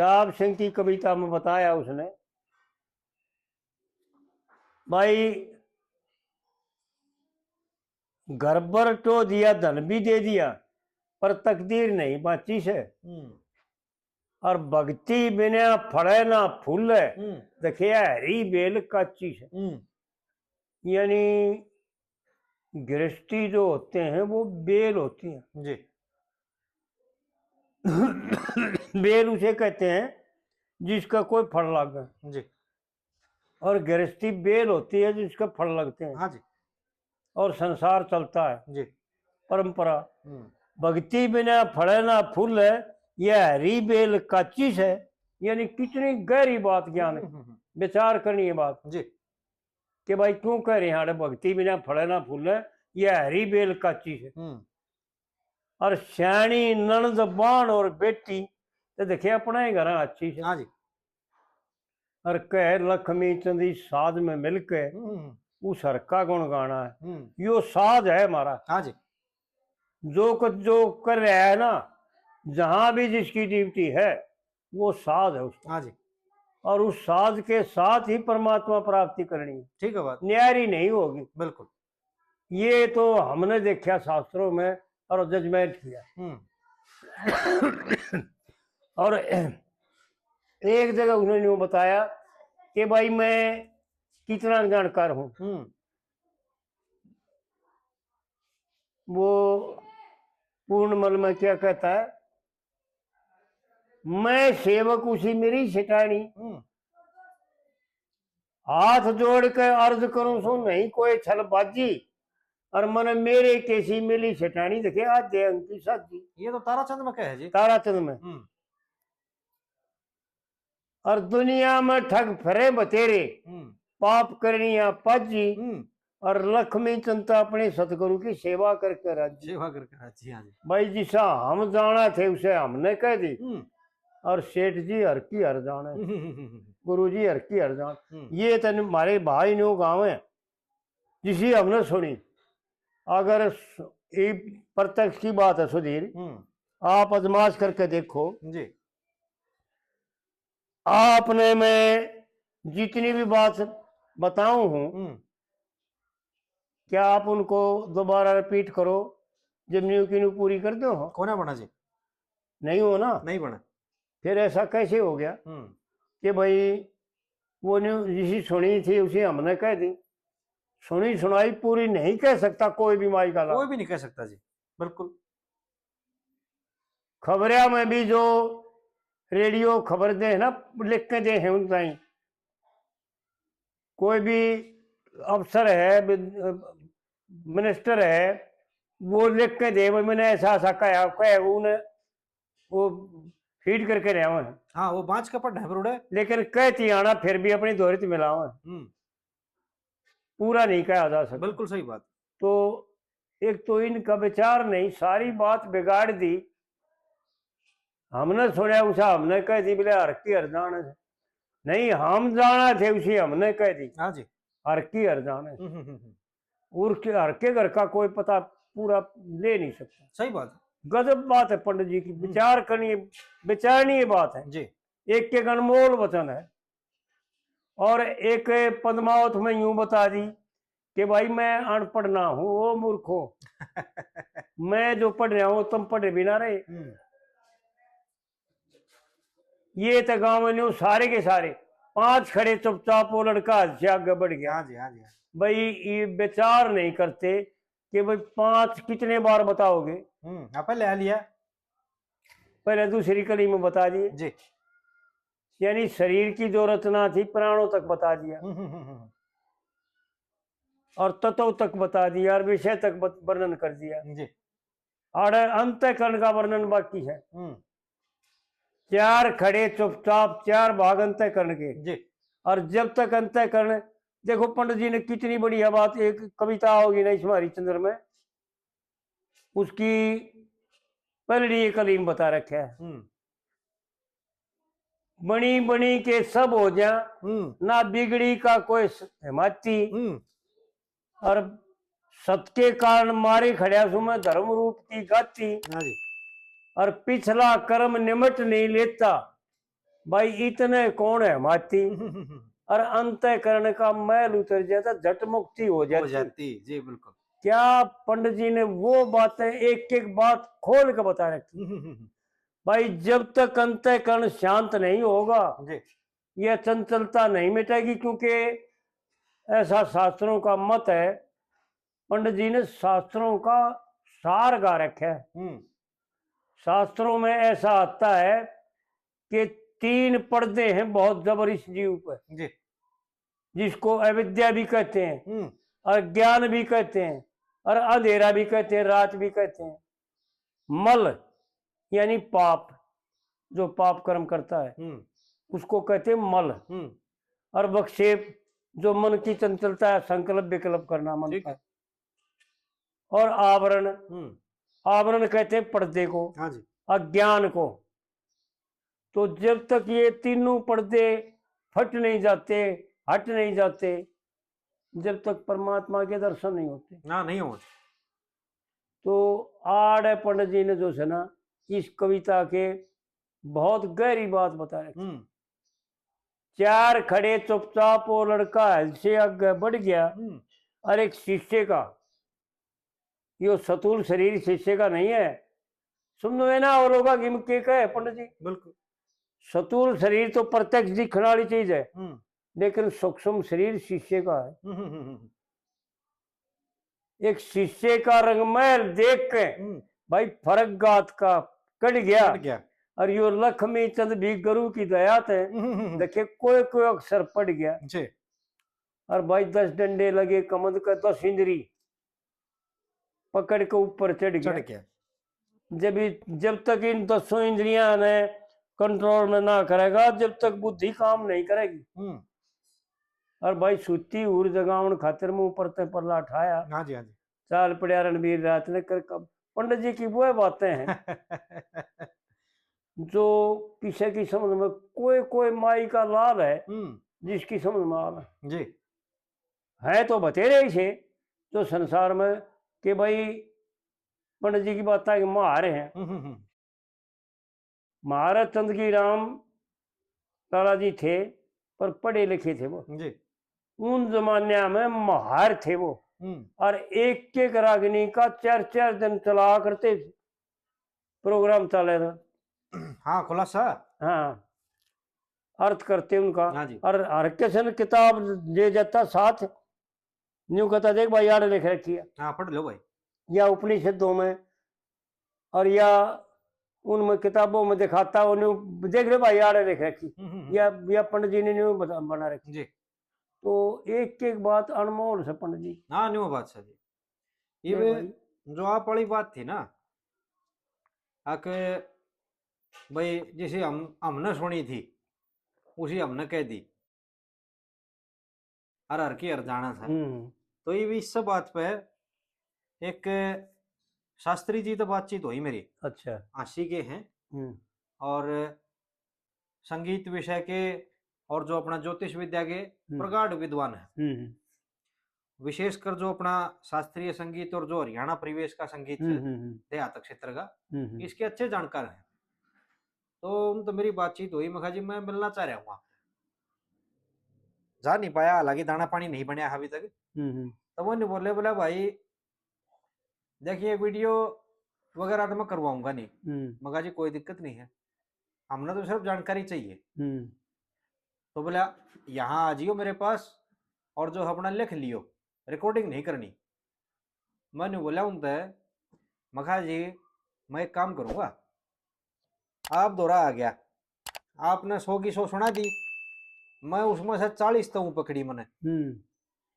प्रताप सिंह की कविता में बताया उसने, भाई घर पर तो दिया, धन भी दे दिया, पर तकदीर नहीं बाची से। और भक्ति बिना फड़े ना फूल है, देखिए हरी बेल काची से। यानी गृहस्थी जो होते हैं वो बेल होती हैं जी। बेल उसे कहते हैं जिसका कोई फल लगे जी। और गृहस्थी बेल होती है जिसका फल लगते हैं। हाँ जी। और संसार चलता है जी। परंपरा। भक्ति बिना फड़े ना फूल है, यह हरी बेल काची है। यानी कितनी गहरी बात ज्ञान विचार करनी है बात जी। कि भाई क्यों कह रहे हैं भक्ति बिना फड़े ना फूल है, यह हरी बेल काची है। और श्याणी ननद बाण और बेटी तो देखिए अपना ही घर अच्छी से। हाँ जी। और कह लक्ष्मी चंदी साध में मिलके उस हर का गुण गाना है, यो साध है हमारा। हाँ जी। जो कुछ जो कर रहा है ना, जहां भी जिसकी ड्यूटी है वो साध है उसका। हाँ जी। और उस साध के साथ ही परमात्मा प्राप्ति करनी है। ठीक है बात, न्यारी नहीं होगी। बिल्कुल। ये तो हमने देखा शास्त्रों में और जजमेंट किया। और एक जगह उन्होंने वो बताया कि भाई मैं कितना जानकार हूं। वो पूर्णमल में क्या कहता है, मैं सेवक उसी मेरी सिटानी, हाथ जोड़ के अर्ज करूं सो नहीं कोई छल बाजी, और मन मेरे कैसी मिली सिटानी। देखिए आज दे अंकी साजी। ये तो ताराचंद में क्या है जी? ताराचंद में। और दुनिया में ठग फरे बतेरे, पाप करनिया पाजी, और लक्ष्मी चंता अपने सतगुरु की सेवा करके राजी। सेवा करके राजी। हाँ जी। भाई जिसा हम जाना थे उसे हमने कह दी, और सेठ जी हर की हर जाने, गुरु जी हर की हर जान। ये तेन हमारे भाई ने गाँव है जिसी हमने सुनी। अगर प्रत्यक्ष की बात है सुधीर, आप आजमाश करके देखो जी। आपने मैं जितनी भी बात बताऊं हूं, क्या आप उनको दोबारा रिपीट करो जब न्यू की न्यू पूरी कर दो। कौन बना जी? नहीं हो ना, नहीं बना। फिर ऐसा कैसे हो गया कि भाई वो न्यू जिसी सुनी थी उसी हमने कह दी। सुनी सुनाई पूरी नहीं कह सकता कोई भी माई का, कोई भी नहीं कह सकता जी, बिल्कुल। खबरिया में भी जो रेडियो खबर दे ना, लिख के दे हैं उनका ही, कोई भी अफसर है मिनिस्टर है वो लिख के दे भाई मैंने ऐसा ऐसा कहा उन्हें वो फीड करके रहा है। हाँ वो बाँच का पढ़ है, लेकिन कहती आना फिर भी अपनी दोहरित मिलाओ, पूरा नहीं कहा जा सकता। बिल्कुल सही बात। तो एक तो इनका विचार नहीं, सारी बात बिगाड़ दी। हमने सुना उसे हमने कह दी बोले हर की हर जाने नहीं, हम जाना थे उसे हमने कह दी। हाँ जी। हर की हर जाने हर के घर का कोई पता पूरा ले नहीं सकता। सही बात। गजब बात है पंडित जी की, विचार करनी विचारणीय बात है जी। एक के अनमोल वचन है। और एक पद्मावत में यूं बता दी कि भाई मैं अनपढ़ ना हूं, वो मूर्ख हो मैं जो पढ़ रहा हूं तुम पढ़े भी ना रहे। ये तो गांव में सारे के सारे पांच खड़े चुपचाप, वो लड़का से आगे बढ़ गया। हाँ जी। हाँ जी। भाई ये विचार नहीं करते कि भाई पांच कितने बार बताओगे। पहले आ लिया, पहले दूसरी कड़ी में बता दिए जी। यानी शरीर की जो रचना थी प्राणों तक बता दिया, और तत्व तक बता दिया, और विषय तक वर्णन कर दिया जी। और अंतःकरण का वर्णन बाकी है। चार खड़े चुपचाप, चार भाग अंतःकरण के जी। और जब तक अंतःकरण, देखो पंडित जी ने कितनी बढ़िया बात, एक कविता होगी ना इसमें हरिश्चंद्र में, उसकी पहली कलीम बता रखा है, बनी बनी के सब हो जा, ना बिगड़ी का कोई हिमाती, और सत के कारण मारे खड़िया सु में धर्म रूप की गाती, और पिछला कर्म निमट नहीं लेता, भाई इतने कौन है माती, और अंतःकरण का मैल उतर जाता, झट मुक्ति हो हो जाती। जाती जी बिल्कुल। क्या पंडित जी ने वो बातें एक एक बात खोल के बता रखी। भाई जब तक अंतःकरण शांत नहीं होगा जी यह चंचलता नहीं मिटेगी, क्योंकि ऐसा शास्त्रों का मत है। पंडित जी ने शास्त्रों का सार गा रखा है। शास्त्रों में ऐसा आता है कि 3 पर्दे हैं बहुत जबर इस जीव पर, जी जिसको अविद्या भी कहते हैं, और ज्ञान भी कहते हैं, और अंधेरा भी कहते हैं, रात भी कहते हैं। मल यानी पाप, जो पाप कर्म करता है उसको कहते हैं मल। और विक्षेप जो मन की चंचलता है, संकल्प विकल्प करना मन का। और आवरण, आवरण कहते हैं पर्दे को, हाँ जी अज्ञान को। तो जब तक ये तीनों पर्दे फट नहीं जाते, हट नहीं जाते, जब तक परमात्मा के दर्शन नहीं होते। ना नहीं हो। तो आड़ पंडित जी ने जो है ना इस कविता के बहुत गहरी बात बता रखी। 4 खड़े चुपचाप, वो लड़का हल से आगे बढ़ गया, और एक शिष्य का, यो सतूल शरीर शिष्य का नहीं है। सुनो है ना, और होगा कि के कहे पंडित जी, बिल्कुल सतूल शरीर तो प्रत्यक्ष दिखने वाली चीज है, लेकिन सूक्ष्म शरीर शिष्य का है। एक शिष्य का रंगमहल देख के भाई फर्क गात का कट गया। और यो लक्ष्मी चंद भी गुरु की दया थे, देखे कोई कोई अक्षर पड़ गया जी। और भाई 10 डंडे लगे, कमंद का 10 इंद्री पकड़ के ऊपर चढ़ गया। जब तक इन 10 इंद्रियां ने कंट्रोल में ना करेगा, जब तक बुद्धि काम नहीं करेगी। और भाई सुती उर जगावन खातिर मुंह पर परला उठाया। हाँ जी हाँ जी। चाल पड़िया रणबीर रात ने कर कब। पंडित जी की वो बातें हैं जो किसी की समझ में, कोई कोई माई का लाल है जिसकी समझ में आ रहा जी है। तो बतेरे ही थे जो संसार में कि भाई पंडित जी की बात है कि महार हैं। महाराज चंद की राम लाला जी थे, पर पढ़े लिखे थे वो जी। उन जमाने में महार थे वो। और एक एक रागनी का 4-4 दिन चला करते थे, प्रोग्राम चले था। हाँ खुलासा। हाँ अर्थ करते उनका। हाँ जी। और हर किसी किताब ले जाता साथ, न्यू कहता देख भाई यार लिख रखी है, हाँ पढ़ लो भाई। या उपनिषदों में और या उनमें किताबों में दिखाता वो न्यू देख रहे भाई यार लिख रखी, या पंडित जी ने न्यू बना रखी जी। तो एक एक बात अनमोल से पंडित जी। हाँ न्यू बात सर जी। ये जो आप वाली बात थी ना आके भाई, जिसे हमने सुनी थी उसी हमने कह दी, हर हर की हर जाना था। तो ये भी इस बात पे एक शास्त्री जी तो बातचीत हुई मेरी। अच्छा। आशी के हैं और संगीत विषय के और जो अपना ज्योतिष विद्या के प्रगाढ़ विद्वान है। विशेषकर जो अपना शास्त्रीय संगीत और जो हरियाणा परिवेश का संगीत है देहात क्षेत्र का, इसके अच्छे जानकार हैं। तो तो मेरी बातचीत हुई, मैं कहा जी मैं मिलना चाह रहा हूँ, जा नहीं पाया, हालांकि दाना पानी नहीं बनया अभी तक। तो वो नहीं बोले, बोला भाई देखिए वीडियो वगैरह तो मैं करवाऊंगा नहीं। मगा जी कोई दिक्कत नहीं है, हमने तो सिर्फ जानकारी चाहिए। तो बोला यहाँ आ जियो मेरे पास और जो अपना लिख लियो, रिकॉर्डिंग नहीं करनी। मैंने बोला उनसे, मखा जी मैं एक काम करूंगा, आप दोहरा आ गया, आपने 100 की 100 सुना दी, मैं उसमें से 40 तो पकड़ी मैंने।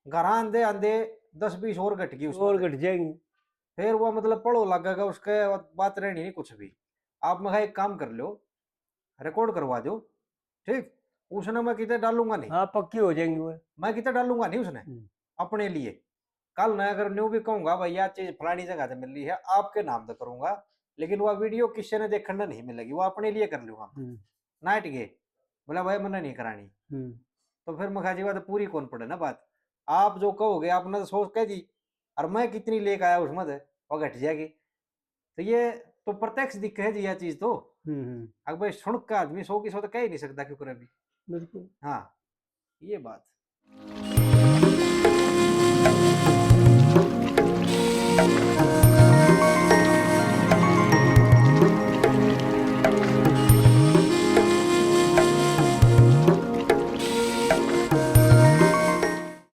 घर आंदे आंदे 10-20 और घट गई, और घट जाएंगी। फिर वो मतलब पढ़ो लगेगा, उसके बात रहनी नहीं कुछ भी। आप मैं एक काम कर लो, रिकॉर्ड करवा दो, ठीक। उसने मैं कितने डालूंगा नहीं। हाँ पक्की हो जाएंगी वो, मैं कितने डालूंगा नहीं उसने अपने लिए। कल मैं अगर न्यू भी कहूंगा भैया चीज फलानी जगह से मिल रही है, आपके नाम से करूंगा, लेकिन वह वीडियो किसी ने देखने नहीं मिलेगी, वो अपने लिए कर लूंगा। नाइट गे बोला भाई मैंने नहीं करानी। तो फिर मखा जी बात पूरी कौन पड़े ना बात, आप जो कहोगे आपने तो सोच कह दी, और मैं कितनी लेकर आया उसमें वो घट जाएगी। तो ये तो प्रत्यक्ष दिख है जी यह चीज तो। अगर भाई सुन का आदमी 100 की 100 तो कह ही नहीं सकता क्यों करे भी। बिल्कुल। हाँ ये बात।